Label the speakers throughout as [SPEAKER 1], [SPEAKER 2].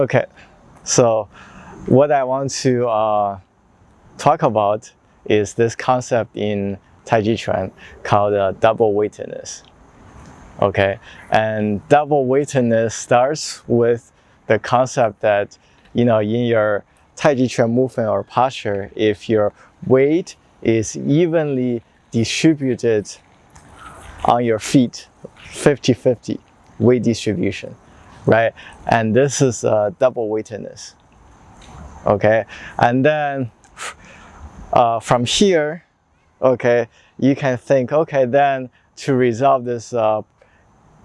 [SPEAKER 1] Okay, so what I want to talk about is this concept in Tai Chi Chuan called double-weightedness. Okay, and double-weightedness starts with the concept that, in your Tai Chi Chuan movement or posture, if your weight is evenly distributed on your feet, 50-50 weight distribution, right? And this is double-weightedness. Okay, and then from here, okay, you can think, okay, then to resolve this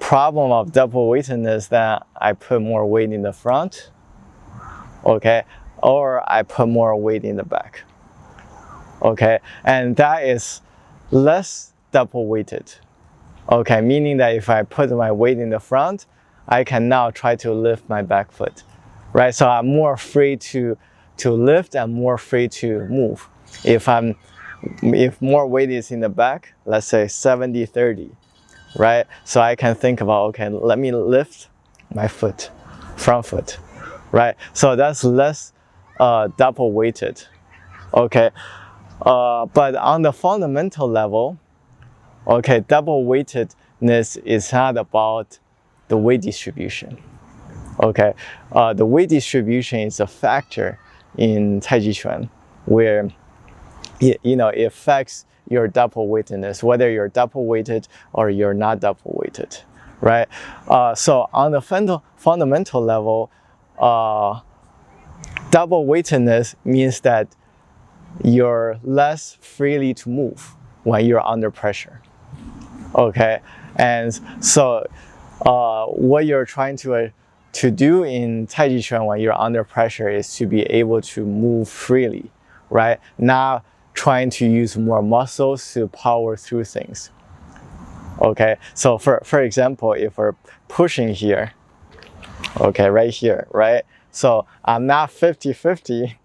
[SPEAKER 1] problem of double-weightedness, then I put more weight in the front, okay, or I put more weight in the back, okay, and that is less double-weighted, okay, meaning that if I put my weight in the front, I can now try to lift my back foot, right? So I'm more free to lift and more free to move. If more weight is in the back, let's say 70-30, right? So I can think about, okay, let me lift my foot, front foot, right? So that's less double weighted, okay? But on the fundamental level, okay, double weightedness is not about the weight distribution, okay? The weight distribution is a factor in Tai Chi Chuan where it affects your double weightedness, whether you're double weighted or you're not double weighted, right? So on the fundamental level, double weightedness means that you're less freely to move when you're under pressure, okay? And so what you're trying to do in Tai Chi Chuan when you're under pressure is to be able to move freely, right? Not trying to use more muscles to power through things, okay? So for example, if we're pushing here, okay, right here, right? So I'm not 50-50.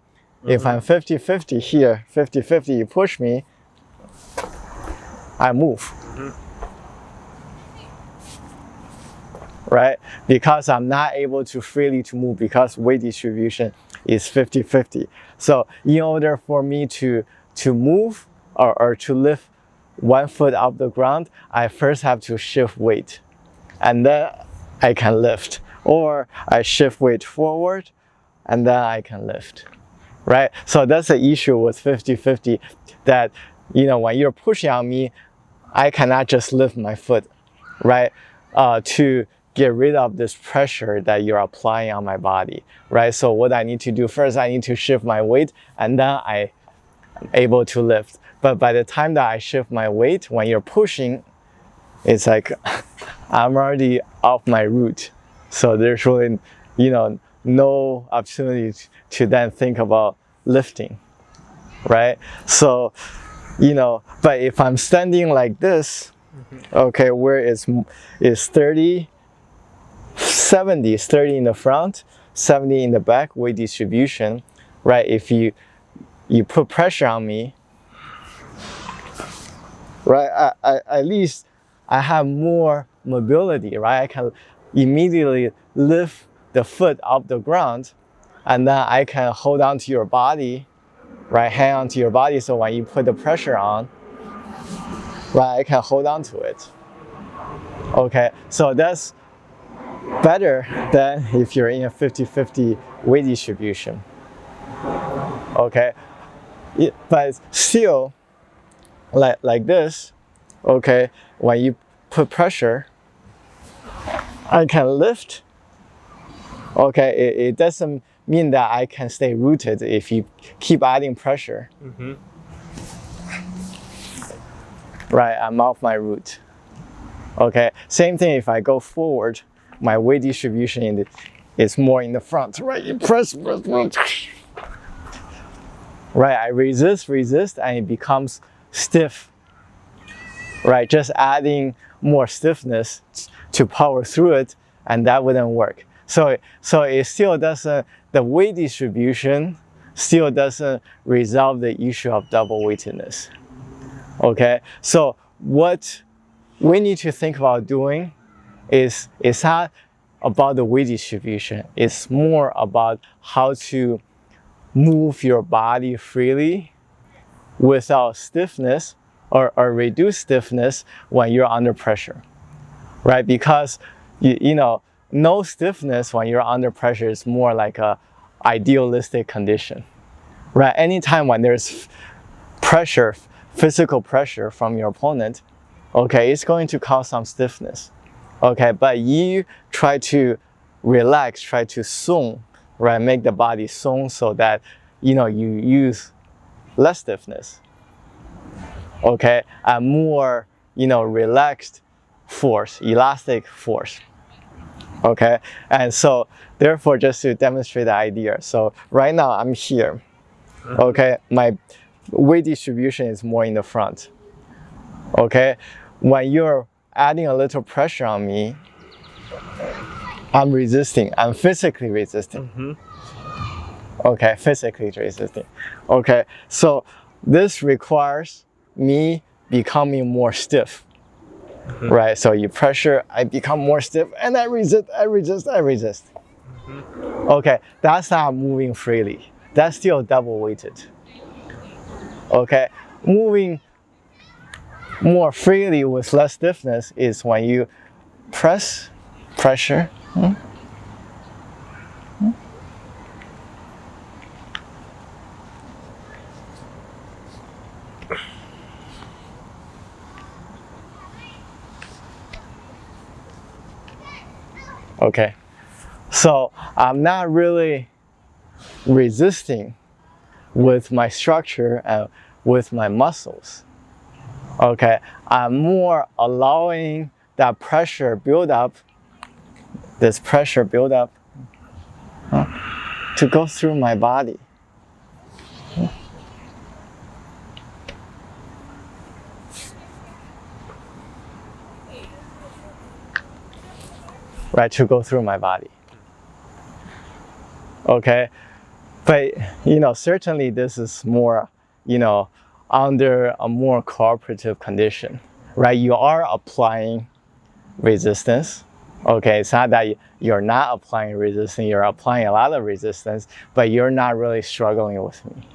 [SPEAKER 1] If I'm 50-50 here, 50-50, you push me, I move. Right? Because I'm not able to freely to move because weight distribution is 50-50. So in order for me to move or to lift one foot off the ground, I first have to shift weight and then I can lift. Or I shift weight forward and then I can lift, right? So that's the issue with 50-50 that, when you're pushing on me, I cannot just lift my foot, right? To get rid of this pressure that you're applying on my body, right? So what I need to do first, I need to shift my weight and then I'm able to lift. But by the time that I shift my weight, when you're pushing, it's like I'm already off my route. So there's really, no opportunity to then think about lifting, right? So, but if I'm standing like this, okay, where it's 30, 70 is 30 in the front, 70 in the back, weight distribution, right? If you put pressure on me, right, at least I have more mobility, right? I can immediately lift the foot off the ground and then I can hold on to your body, right? Hang on to your body so when you put the pressure on, right, I can hold on to it. Okay, so that's better than if you're in a 50-50 weight distribution. Okay, but still, like this, okay, when you put pressure, I can lift. Okay, it doesn't mean that I can stay rooted if you keep adding pressure. Right, I'm off my route. Okay, same thing if I go forward, my weight distribution is more in the front, right? You press, right, I resist, and it becomes stiff, right? Just adding more stiffness to power through it, and that wouldn't work. So it still doesn't, the weight distribution still doesn't resolve the issue of double-weightedness. Okay, so what we need to think about doing is not about the weight distribution. It's more about how to move your body freely without stiffness or reduce stiffness when you're under pressure, right? Because, you know, no stiffness when you're under pressure is more like a idealistic condition, right? Anytime when there's pressure, physical pressure from your opponent, okay, it's going to cause some stiffness, okay? But you try to relax, try to song, right? Make the body song so that, you know, you use less stiffness, okay? And more, you know, relaxed force, elastic force, okay? And so therefore, just to demonstrate the idea, so right now I'm here, okay? My weight distribution is more in the front, okay? When you're adding a little pressure on me, I'm resisting, I'm physically resisting. Okay, physically resisting. Okay, so this requires me becoming more stiff, right? So you pressure, I become more stiff, and I resist, I resist, I resist. Okay, that's not moving freely. That's still double weighted. Okay, moving more freely with less stiffness is when you pressure. Okay, so I'm not really resisting with my structure and with my muscles. Okay, I'm more allowing that pressure build up, this pressure build up, to go through my body. Right, to go through my body. Okay, but you know, certainly this is more, you know, under a more cooperative condition, right? You are applying resistance. Okay, it's not that you're not applying resistance, you're applying a lot of resistance, but you're not really struggling with me,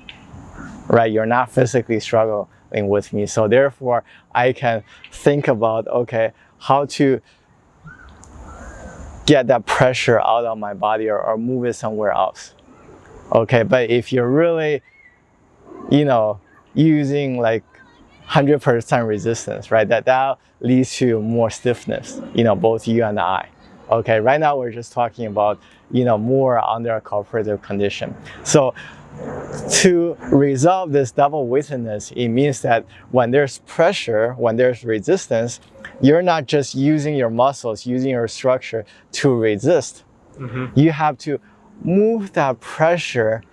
[SPEAKER 1] right? You're not physically struggling with me. So therefore, I can think about, okay, how to get that pressure out of my body or move it somewhere else. Okay, but if you're really, you know, using like 100% resistance, right, that leads to more stiffness, you know, both you and I. Okay, right now we're just talking about, you know, more under a cooperative condition. So to resolve this double weightedness, it means that when there's pressure, when there's resistance, you're not just using your muscles, using your structure to resist. You have to move that pressure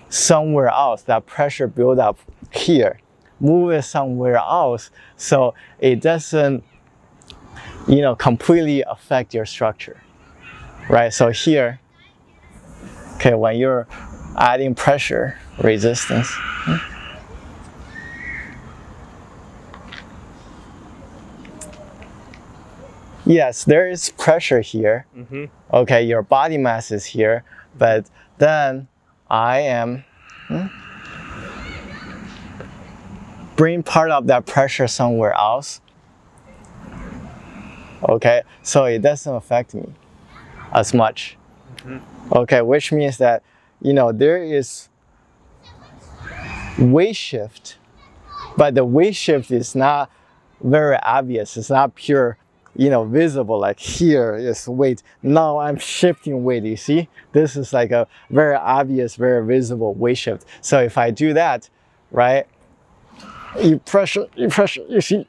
[SPEAKER 1] somewhere else, that pressure build up here, move it somewhere else so it doesn't, you know, completely affect your structure, right? So here, okay, when you're adding pressure, resistance, yes, there is pressure here. Okay, your body mass is here, but then I am bring part of that pressure somewhere else. Okay, so it doesn't affect me as much. Okay, which means that, you know, there is weight shift, but the weight shift is not very obvious. It's not pure, you know, visible, like here is weight. Now I'm shifting weight, you see? This is like a very obvious, very visible weight shift. So if I do that, right, you pressure, you see,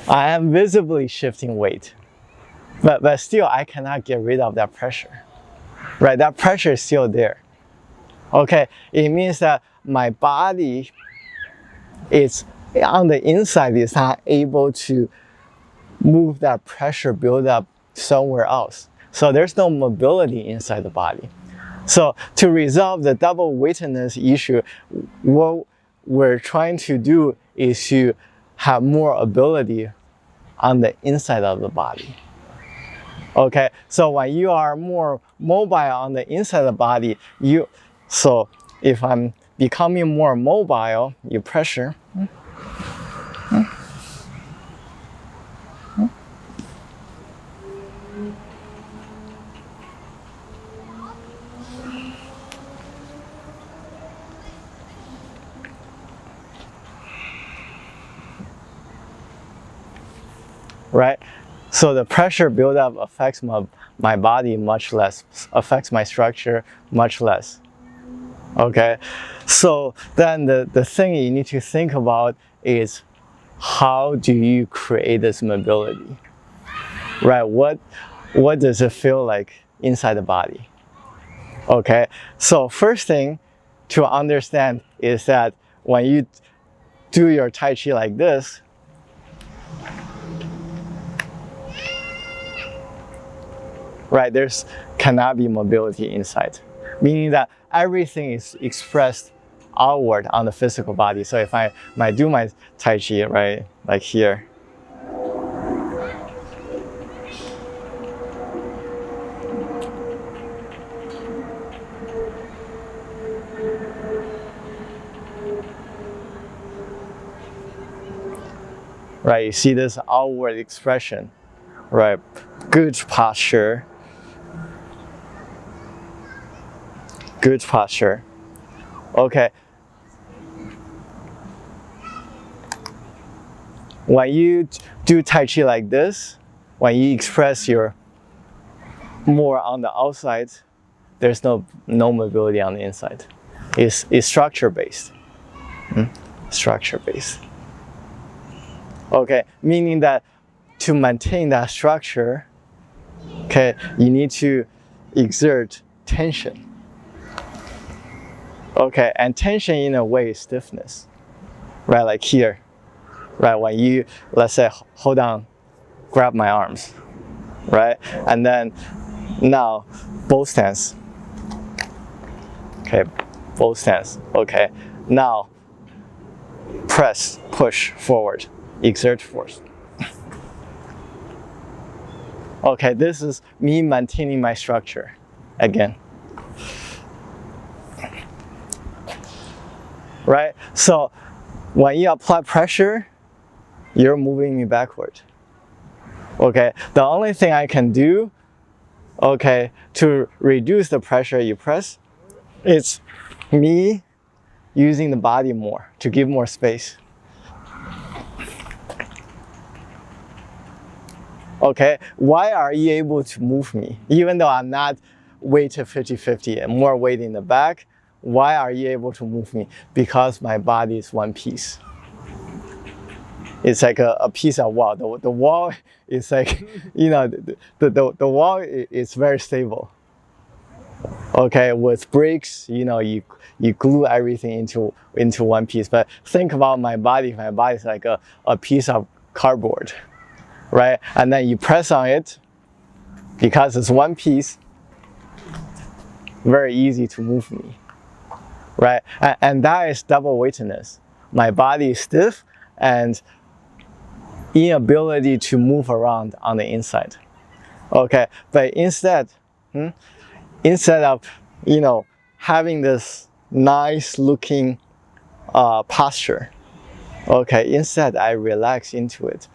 [SPEAKER 1] I am visibly shifting weight. But still, I cannot get rid of that pressure, right? That pressure is still there. Okay, it means that my body is on the inside is not able to move that pressure build up somewhere else. So there's no mobility inside the body. So to resolve the double weightedness issue, what we're trying to do is to have more ability on the inside of the body. Okay, so when you are more mobile on the inside of the body, so if I'm becoming more mobile, you pressure. Right? So the pressure buildup affects my body much less, affects my structure much less. Okay? So then the thing you need to think about is how do you create this mobility? Right? What does it feel like inside the body? Okay? So first thing to understand is that when you do your Tai Chi like this, right, there's cannot be mobility inside, meaning that everything is expressed outward on the physical body. So if I might do my Tai Chi, right, like here, right, you see this outward expression, right, good posture, good posture. Okay. When you do Tai Chi like this, when you express your more on the outside, there's no mobility on the inside. It's structure based. Structure based. Okay, meaning that to maintain that structure, okay, you need to exert tension. Okay, and tension in a way is stiffness, right? Like here, right? When you, let's say, hold on, grab my arms, right? And then now, both stance. Okay, both stance. Okay, now press, push forward, exert force. Okay, this is me maintaining my structure again. Right? So when you apply pressure, you're moving me backward. Okay, the only thing I can do, okay, to reduce the pressure you press, it's me using the body more to give more space. Okay, why are you able to move me? Even though I'm not weighted 50-50 and more weight in the back, why are you able to move me? Because my body is one piece. It's like a piece of wall. The wall is like, you know, the wall is very stable. Okay, with bricks, you know, you glue everything into one piece. But think about my body. My body is like a piece of cardboard, right? And then you press on it, because it's one piece, very easy to move me, right? And that is double-weightedness. My body is stiff and inability to move around on the inside. Okay, but instead of, you know, having this nice looking posture, okay, instead I relax into it.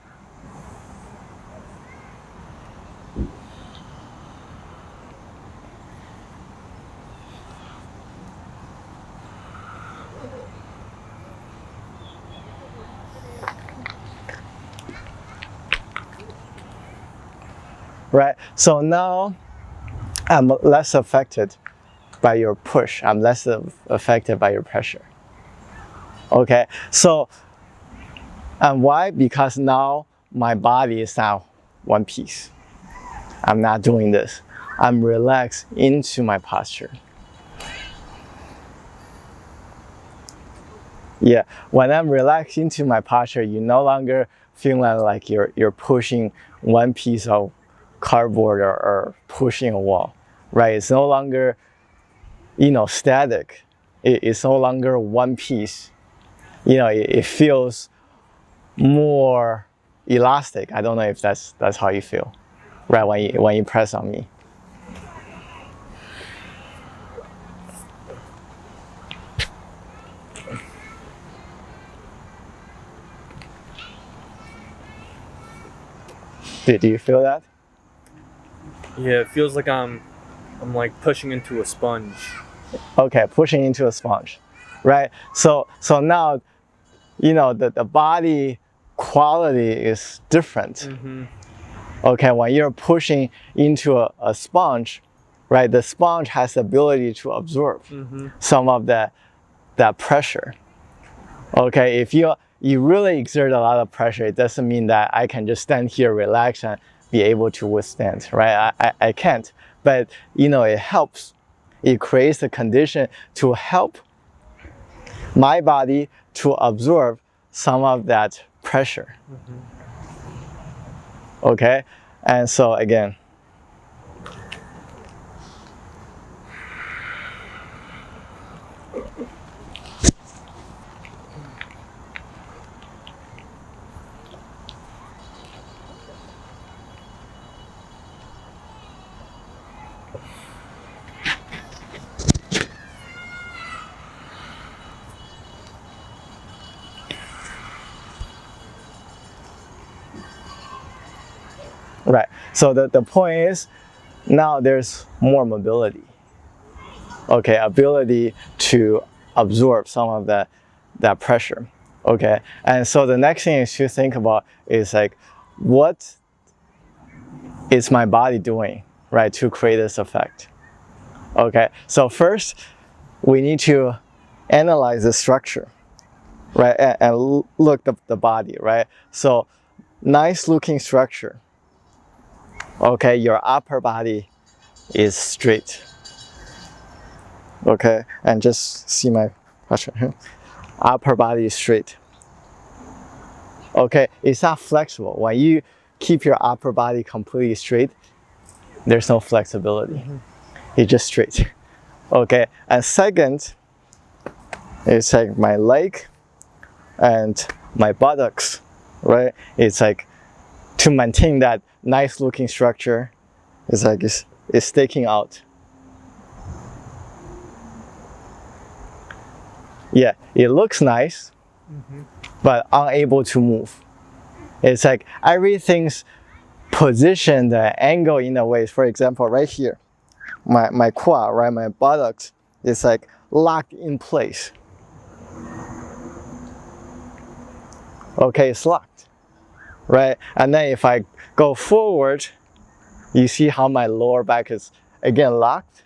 [SPEAKER 1] Right, so now I'm less affected by your push. I'm less affected by your pressure. Okay, so, and why? Because now my body is now one piece. I'm not doing this. I'm relaxed into my posture. Yeah, when I'm relaxed into my posture, you no longer feel like you're pushing one piece of cardboard or pushing a wall, right? It's no longer, you know, static. It's no longer one piece. You know, it feels more elastic. I don't know if that's how you feel. right, when you press on me. Do you feel that?
[SPEAKER 2] Yeah, it feels like I'm like pushing into a sponge.
[SPEAKER 1] Okay, pushing into a sponge, right? So now, you know, the body quality is different. Okay, when you're pushing into a sponge, right, the sponge has the ability to absorb some of that pressure. Okay, if you really exert a lot of pressure, it doesn't mean that I can just stand here, relax, and be able to withstand, right? I can't. But, you know, it helps. It creates the condition to help my body to absorb some of that pressure. Okay, and so again, right. So the point is, now there's more mobility. Okay, ability to absorb some of that pressure. Okay, and so the next thing is to think about is like, what is my body doing, right, to create this effect? Okay, so first we need to analyze the structure, right, and look the body, right? So nice looking structure. Okay, your upper body is straight. Okay, and just see my posture here. Upper body is straight. Okay, it's not flexible. When you keep your upper body completely straight, there's no flexibility. It's just straight. Okay, and second, it's like my leg and my buttocks, right? It's like to maintain that nice looking structure, it's like it's sticking out. Yeah, it looks nice, but unable to move. It's like everything's positioned, the angle in a way. For example, right here, my quad, right, my buttocks, is like locked in place. Okay, it's locked, right? And then if I go forward, you see how my lower back is again locked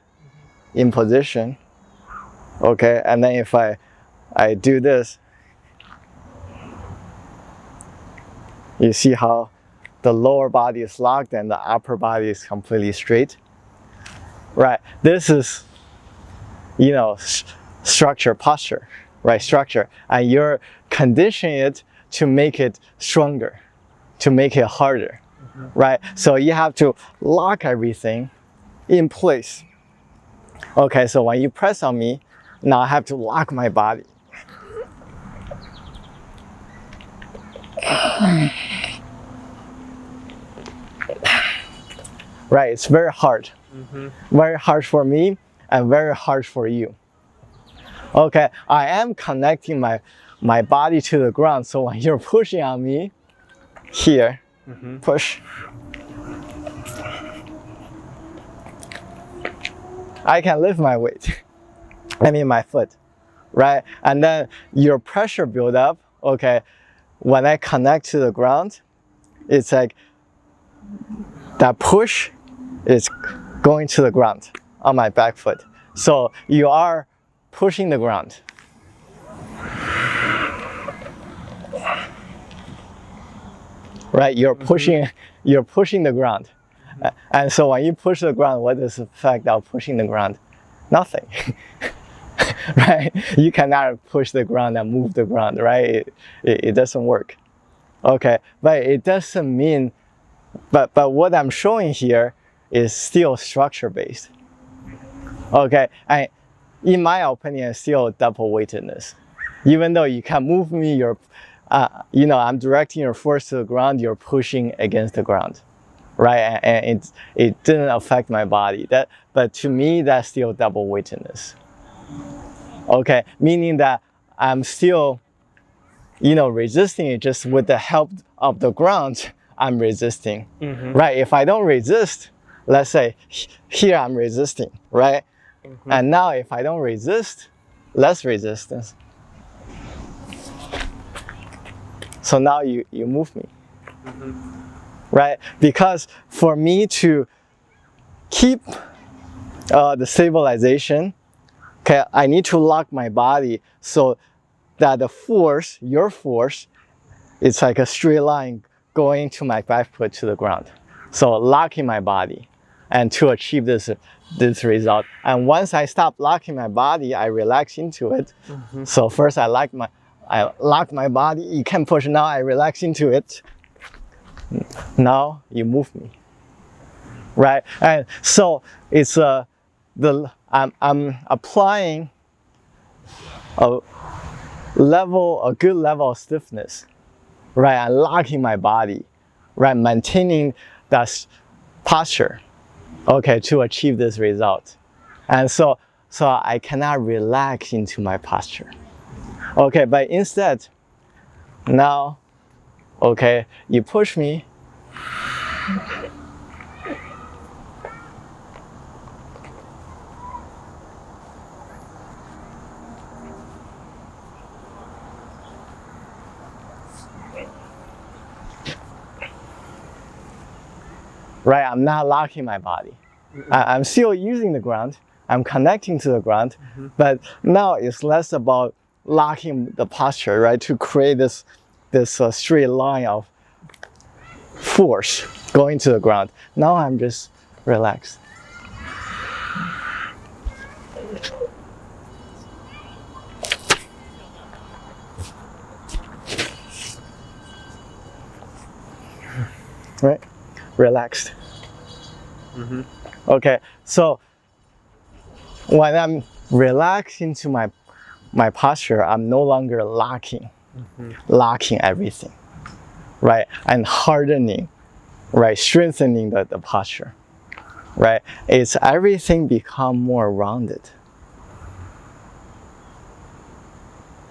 [SPEAKER 1] in position. Okay, and then if I do this, you see how the lower body is locked and the upper body is completely straight. Right, this is, you know, structure, posture, right, structure, and you're conditioning it to make it stronger, to make it harder, right? So you have to lock everything in place. Okay, so when you press on me, now I have to lock my body. Right, it's very hard. Very hard for me and very hard for you. Okay, I am connecting my body to the ground, so when you're pushing on me, here, push. I can lift my weight, I mean my foot, right? And then your pressure build up, okay, when I connect to the ground, it's like that push is going to the ground on my back foot. So you are pushing the ground. Right, you're pushing the ground. And so when you push the ground, what is the effect of pushing the ground? Nothing. Right? You cannot push the ground and move the ground, right? It doesn't work. Okay, but it doesn't mean, but what I'm showing here is still structure based. Okay, and in my opinion, it's still double-weightedness. Even though you can move me, you know, I'm directing your force to the ground, you're pushing against the ground. right? And it didn't affect my body. But to me, that's still double-weightedness. Okay, meaning that I'm still, resisting it just with the help of the ground. I'm resisting, right? If I don't resist, let's say here I'm resisting, right? And now if I don't resist, less resistance. So now you move me, right? Because for me to keep the stabilization, okay, I need to lock my body so that the force, your force, it's like a straight line going to my back foot to the ground. So locking my body, and to achieve this result. And once I stop locking my body, I relax into it. So first I lock my body. You can push. Now I relax into it. Now you move me, right? And so it's I'm applying a good level of stiffness, right? I'm locking my body, right? Maintaining that posture, okay, to achieve this result. And so I cannot relax into my posture. Okay, but instead, now, okay, you push me. Right, I'm not locking my body. I'm still using the ground. I'm connecting to the ground, but now it's less about locking the posture, right? To create this straight line of force going to the ground. Now I'm just relaxed. Right? Relaxed. Okay, so when I'm relaxed into my posture, I'm no longer locking everything, right? And hardening, right? Strengthening the posture, right? It's everything become more rounded.